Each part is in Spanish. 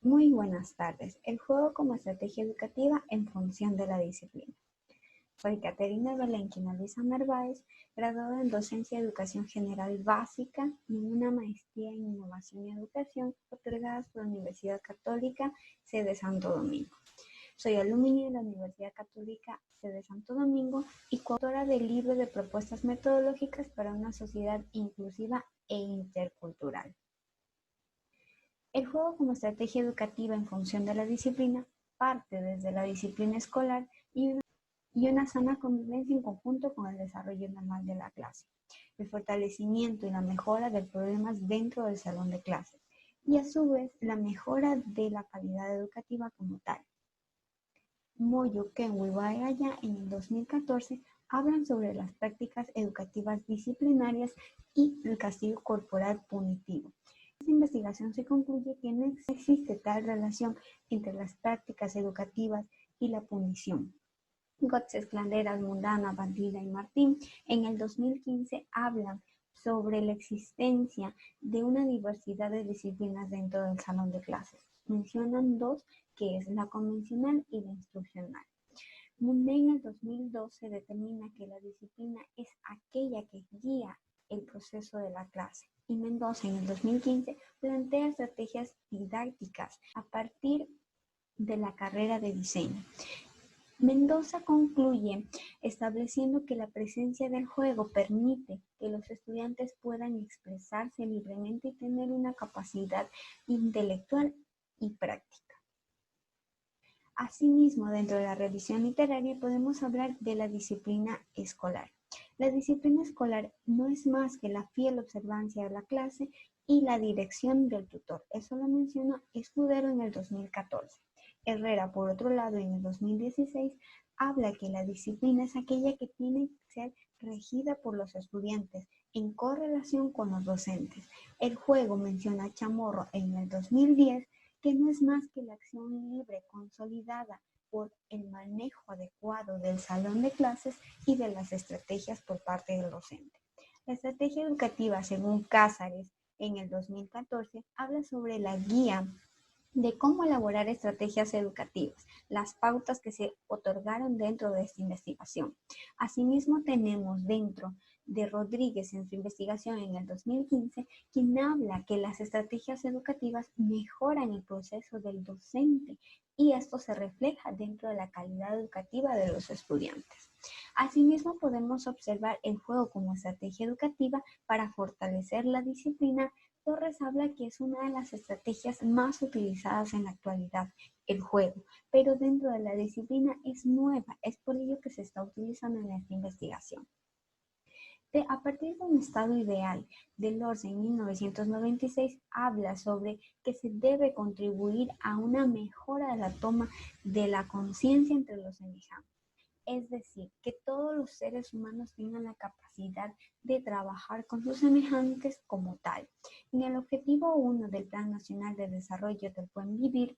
Muy buenas tardes. El juego como estrategia educativa en función de la disciplina. Soy Caterina Belenquina Luisa Narváez, graduada en Docencia y Educación General Básica y en una maestría en Innovación y Educación otorgadas por la Universidad Católica Sede Santo Domingo. Soy alumni de la Universidad Católica Sede Santo Domingo y coautora del libro de propuestas metodológicas para una sociedad inclusiva e intercultural. El juego como estrategia educativa en función de la disciplina parte desde la disciplina escolar y una sana convivencia en conjunto con el desarrollo normal de la clase, el fortalecimiento y la mejora de problemas dentro del salón de clases y a su vez la mejora de la calidad educativa como tal. Moyo, Kenwu y Bagaya en el 2014 hablan sobre las prácticas educativas disciplinarias y el castigo corporal punitivo. Esta investigación se concluye que no existe tal relación entre las prácticas educativas y la punición. Gotze, Esclanderas, Mundana, Bandila y Martín en el 2015 hablan sobre la existencia de una diversidad de disciplinas dentro del salón de clases. Mencionan dos, que es la convencional y la instruccional. Mundé en el 2012 determina que la disciplina es aquella que guía el proceso de la clase. Y Mendoza en el 2015 plantea estrategias didácticas a partir de la carrera de diseño. Mendoza concluye estableciendo que la presencia del juego permite que los estudiantes puedan expresarse libremente y tener una capacidad intelectual y práctica. Asimismo, dentro de la revisión literaria podemos hablar de la disciplina escolar. La disciplina escolar no es más que la fiel observancia de la clase y la dirección del tutor. Eso lo menciona Escudero en el 2014. Herrera, por otro lado, en el 2016, habla que la disciplina es aquella que tiene que ser regida por los estudiantes en correlación con los docentes. El juego menciona Chamorro en el 2010, que no es más que la acción libre consolidada por el manejo adecuado del salón de clases y de las estrategias por parte del docente. La estrategia educativa, según Cázares, en el 2014, habla sobre la guía de cómo elaborar estrategias educativas, las pautas que se otorgaron dentro de esta investigación. Asimismo, tenemos dentro de Rodríguez en su investigación en el 2015, quien habla que las estrategias educativas mejoran el proceso del docente y esto se refleja dentro de la calidad educativa de los estudiantes. Asimismo, podemos observar el juego como estrategia educativa para fortalecer la disciplina. Torres habla que es una de las estrategias más utilizadas en la actualidad, el juego, pero dentro de la disciplina es nueva, es por ello que se está utilizando en esta investigación. A partir de un estado ideal del orden en 1996, habla sobre que se debe contribuir a una mejora de la toma de la conciencia entre los semejantes. Es decir, que todos los seres humanos tengan la capacidad de trabajar con sus semejantes como tal. En el objetivo 1 del Plan Nacional de Desarrollo del Buen Vivir,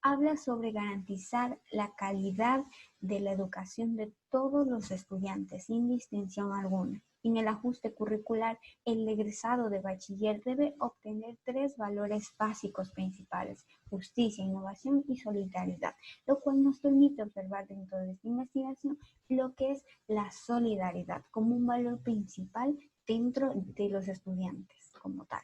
habla sobre garantizar la calidad de la educación de todos los estudiantes, sin distinción alguna. En el ajuste curricular, el egresado de bachiller debe obtener 3 valores básicos principales: justicia, innovación y solidaridad, lo cual nos permite observar dentro de esta investigación lo que es la solidaridad como un valor principal dentro de los estudiantes como tal.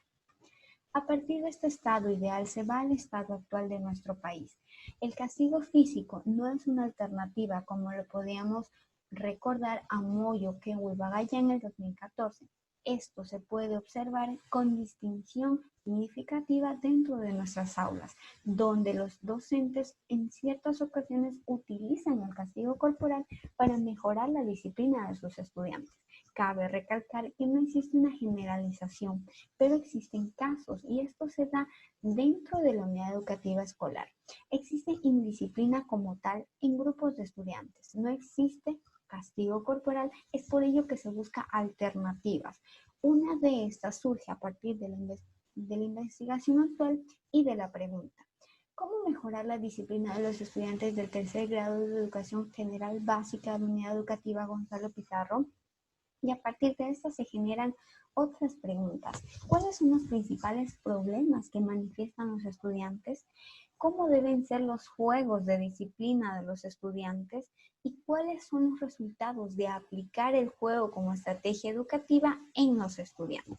A partir de este estado ideal se va al estado actual de nuestro país. El castigo físico no es una alternativa como lo podíamos recordar a Moyo, Kenwu y Bagaya en el 2014. Esto se puede observar con distinción significativa dentro de nuestras aulas, donde los docentes en ciertas ocasiones utilizan el castigo corporal para mejorar la disciplina de sus estudiantes. Cabe recalcar que no existe una generalización, pero existen casos y esto se da dentro de la unidad educativa escolar. Existe indisciplina como tal en grupos de estudiantes, no existe castigo corporal, es por ello que se busca alternativas. Una de estas surge a partir de la investigación actual y de la pregunta: ¿cómo mejorar la disciplina de los estudiantes del tercer grado de educación general básica de la unidad educativa Gonzalo Pizarro? Y a partir de esto se generan otras preguntas. ¿Cuáles son los principales problemas que manifiestan los estudiantes? cómo deben ser los juegos de disciplina de los estudiantes y cuáles son los resultados de aplicar el juego como estrategia educativa en los estudiantes.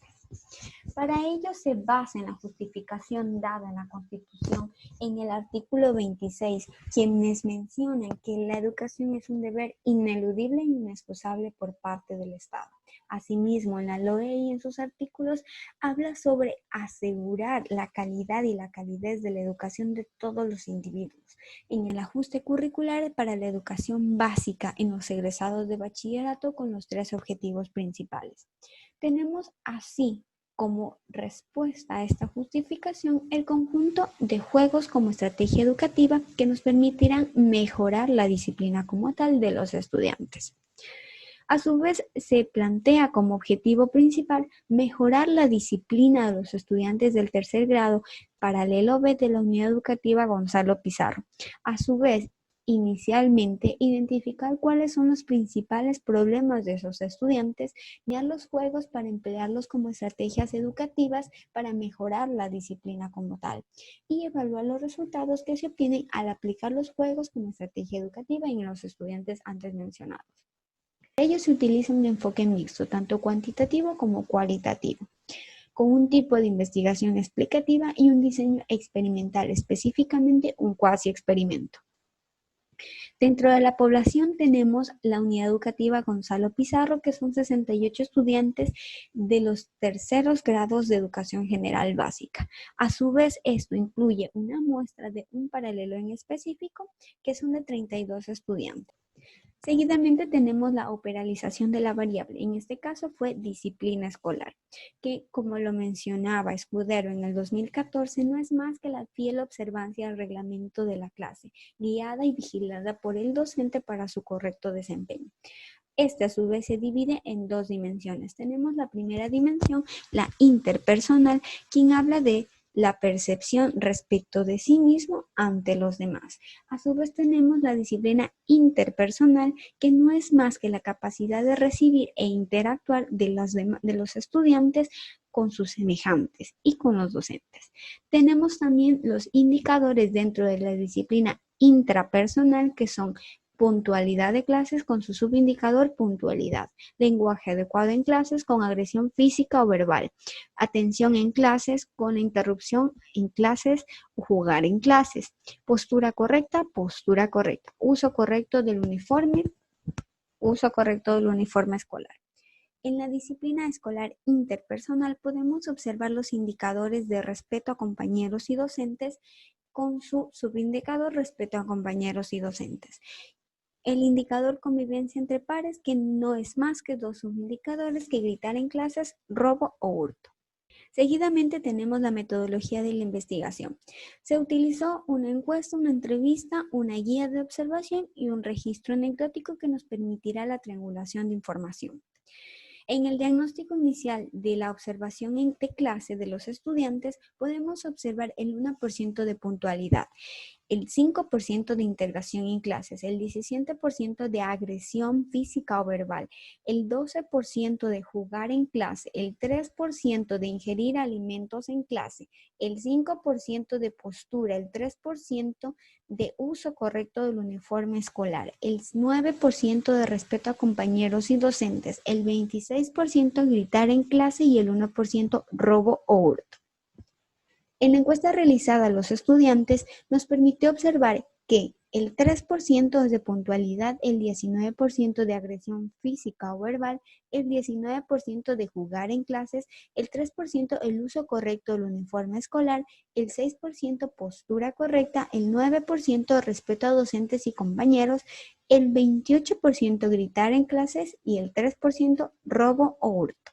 Para ello se basa en la justificación dada en la Constitución en el artículo 26, quienes mencionan que la educación es un deber ineludible e inexcusable por parte del Estado. Asimismo, en la LOE y en sus artículos habla sobre asegurar la calidad y la calidez de la educación de todos los individuos, en el ajuste curricular para la educación básica en los egresados de bachillerato con los 3 objetivos principales. Tenemos así como respuesta a esta justificación el conjunto de juegos como estrategia educativa que nos permitirán mejorar la disciplina como tal de los estudiantes. A su vez, se plantea como objetivo principal mejorar la disciplina de los estudiantes del tercer grado, paralelo B de la Unidad Educativa Gonzalo Pizarro. A su vez, inicialmente, identificar cuáles son los principales problemas de esos estudiantes, guiar los juegos para emplearlos como estrategias educativas para mejorar la disciplina como tal y evaluar los resultados que se obtienen al aplicar los juegos como estrategia educativa en los estudiantes antes mencionados. Para ello se utiliza un enfoque mixto, tanto cuantitativo como cualitativo, con un tipo de investigación explicativa y un diseño experimental, específicamente un cuasi experimento. Dentro de la población tenemos la Unidad Educativa Gonzalo Pizarro, que son 68 estudiantes de los terceros grados de educación general básica. A su vez, esto incluye una muestra de un paralelo en específico, que son de 32 estudiantes. Seguidamente tenemos la operalización de la variable. En este caso fue disciplina escolar, que como lo mencionaba Escudero en el 2014, no es más que la fiel observancia al reglamento de la clase, guiada y vigilada por el docente para su correcto desempeño. Este a su vez se divide en 2 dimensiones. Tenemos la primera dimensión, la interpersonal, quien habla de la percepción respecto de sí mismo ante los demás. A su vez tenemos la disciplina interpersonal, que no es más que la capacidad de recibir e interactuar de los estudiantes con sus semejantes y con los docentes. Tenemos también los indicadores dentro de la disciplina intrapersonal, que son puntualidad de clases con su subindicador puntualidad, lenguaje adecuado en clases con agresión física o verbal, atención en clases con interrupción en clases o jugar en clases, postura correcta, uso correcto del uniforme escolar. En la disciplina escolar interpersonal podemos observar los indicadores de respeto a compañeros y docentes con su subindicador respeto a compañeros y docentes. El indicador convivencia entre pares, que no es más que 2 subindicadores, que gritar en clases, robo o hurto. Seguidamente tenemos la metodología de la investigación. Se utilizó una encuesta, una entrevista, una guía de observación y un registro anecdótico que nos permitirá la triangulación de información. En el diagnóstico inicial de la observación de clase de los estudiantes podemos observar el 1% de puntualidad, el 5% de integración en clases, el 17% de agresión física o verbal, el 12% de jugar en clase, el 3% de ingerir alimentos en clase, el 5% de postura, el 3% de uso correcto del uniforme escolar, el 9% de respeto a compañeros y docentes, el 26% gritar en clase y el 1% robo o hurto. En la encuesta realizada a los estudiantes nos permitió observar que el 3% es de puntualidad, el 19% de agresión física o verbal, el 19% de jugar en clases, el 3% el uso correcto del uniforme escolar, el 6% postura correcta, el 9% respeto a docentes y compañeros, el 28% gritar en clases y el 3% robo o hurto.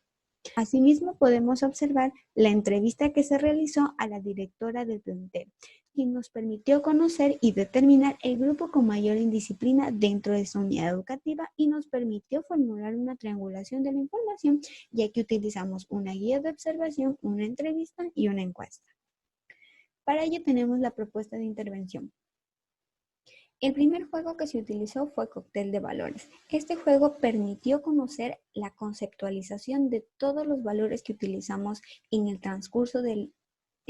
Asimismo, podemos observar la entrevista que se realizó a la directora del plantel, quien nos permitió conocer y determinar el grupo con mayor indisciplina dentro de su unidad educativa y nos permitió formular una triangulación de la información, ya que utilizamos una guía de observación, una entrevista y una encuesta. Para ello tenemos la propuesta de intervención. El primer juego que se utilizó fue Cóctel de Valores. Este juego permitió conocer la conceptualización de todos los valores que utilizamos en el transcurso del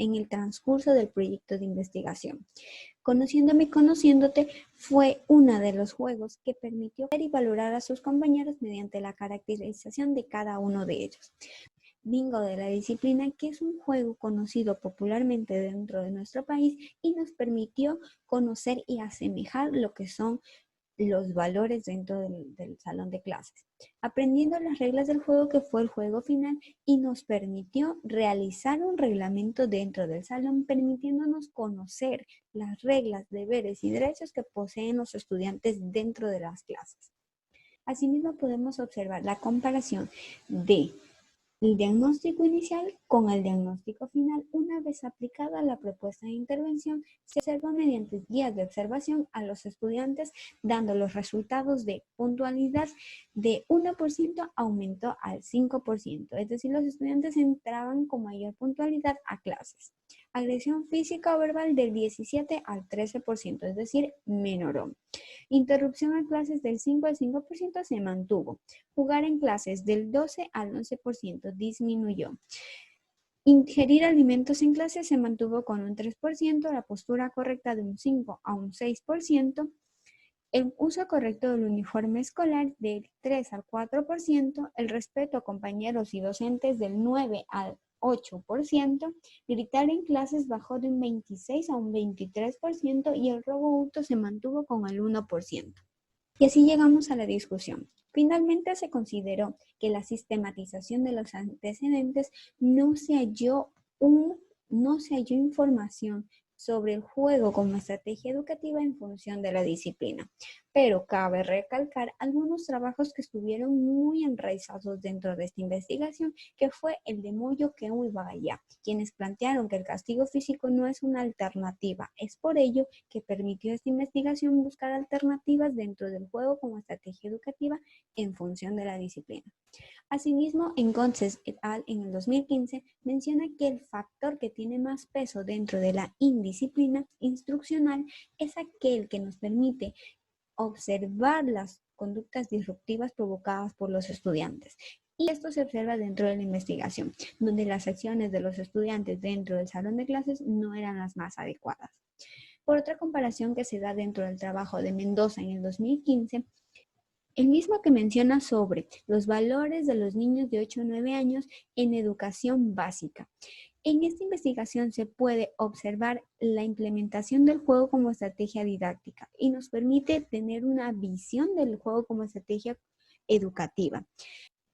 en el transcurso del proyecto de investigación. Conociéndome y conociéndote fue uno de los juegos que permitió ver y valorar a sus compañeros mediante la caracterización de cada uno de ellos. Bingo de la disciplina, que es un juego conocido popularmente dentro de nuestro país y nos permitió conocer y asemejar lo que son los valores dentro del salón de clases, aprendiendo las reglas del juego, que fue el juego final, y nos permitió realizar un reglamento dentro del salón, permitiéndonos conocer las reglas, deberes y derechos que poseen los estudiantes dentro de las clases. Asimismo, podemos observar la comparación de el diagnóstico inicial con el diagnóstico final. Una vez aplicada la propuesta de intervención, se observa mediante guías de observación a los estudiantes, dando los resultados de puntualidad de 1% aumentó al 5%, es decir, los estudiantes entraban con mayor puntualidad a clases. Agresión física o verbal del 17 al 13%, es decir, menoró. Interrupción a clases del 5 al 5% se mantuvo. Jugar en clases del 12 al 11% disminuyó. Ingerir alimentos en clase se mantuvo con un 3%, la postura correcta de un 5 a un 6%, el uso correcto del uniforme escolar del 3 al 4%, el respeto a compañeros y docentes del 9 al 8%, gritar en clases bajó de un 26 a un 23% y el robo hurto se mantuvo con el 1%. Y así llegamos a la discusión. Finalmente se consideró que la sistematización de los antecedentes no se halló información sobre el juego como estrategia educativa en función de la disciplina. Pero cabe recalcar algunos trabajos que estuvieron muy enraizados dentro de esta investigación, que fue el de Moyo, Keu y Bagaya, quienes plantearon que el castigo físico no es una alternativa. Es por ello que permitió esta investigación buscar alternativas dentro del juego como estrategia educativa en función de la disciplina. Asimismo, Engonces et al. En el 2015 menciona que el factor que tiene más peso dentro de la indisciplina instruccional es aquel que nos permite observar las conductas disruptivas provocadas por los estudiantes. Y esto se observa dentro de la investigación, donde las acciones de los estudiantes dentro del salón de clases no eran las más adecuadas. Por otra comparación que se da dentro del trabajo de Mendoza en el 2015, el mismo que menciona sobre los valores de los niños de 8 a 9 años en educación básica. En esta investigación se puede observar la implementación del juego como estrategia didáctica y nos permite tener una visión del juego como estrategia educativa.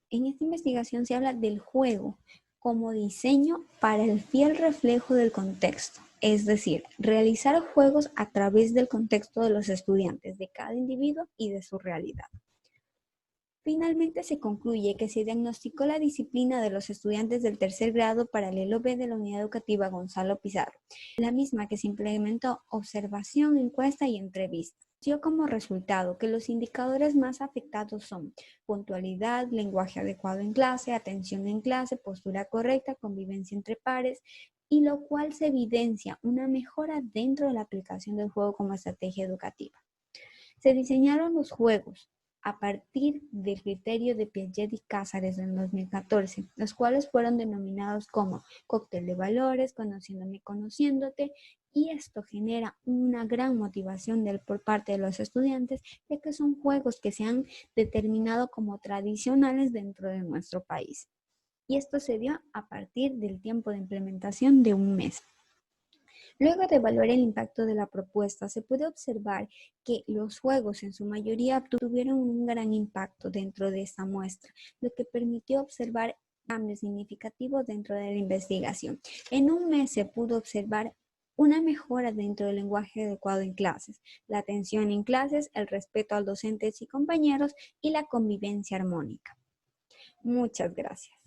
En esta investigación se habla del juego como diseño para el fiel reflejo del contexto, es decir, realizar juegos a través del contexto de los estudiantes, de cada individuo y de su realidad. Finalmente se concluye que se diagnosticó la disciplina de los estudiantes del tercer grado paralelo B de la Unidad Educativa Gonzalo Pizarro, la misma que se implementó observación, encuesta y entrevista. Dio como resultado que los indicadores más afectados son puntualidad, lenguaje adecuado en clase, atención en clase, postura correcta, convivencia entre pares, y lo cual se evidencia una mejora dentro de la aplicación del juego como estrategia educativa. Se diseñaron los juegos a partir del criterio de Piaget y Cázares en 2014, los cuales fueron denominados como cóctel de valores, conociéndome y conociéndote, y esto genera una gran motivación por parte de los estudiantes, ya que son juegos que se han determinado como tradicionales dentro de nuestro país. Y esto se dio a partir del tiempo de implementación de un mes. Luego de evaluar el impacto de la propuesta, se puede observar que los juegos en su mayoría tuvieron un gran impacto dentro de esta muestra, lo que permitió observar cambios significativos dentro de la investigación. En un mes se pudo observar una mejora dentro del lenguaje adecuado en clases, la atención en clases, el respeto a los docentes y compañeros y la convivencia armónica. Muchas gracias.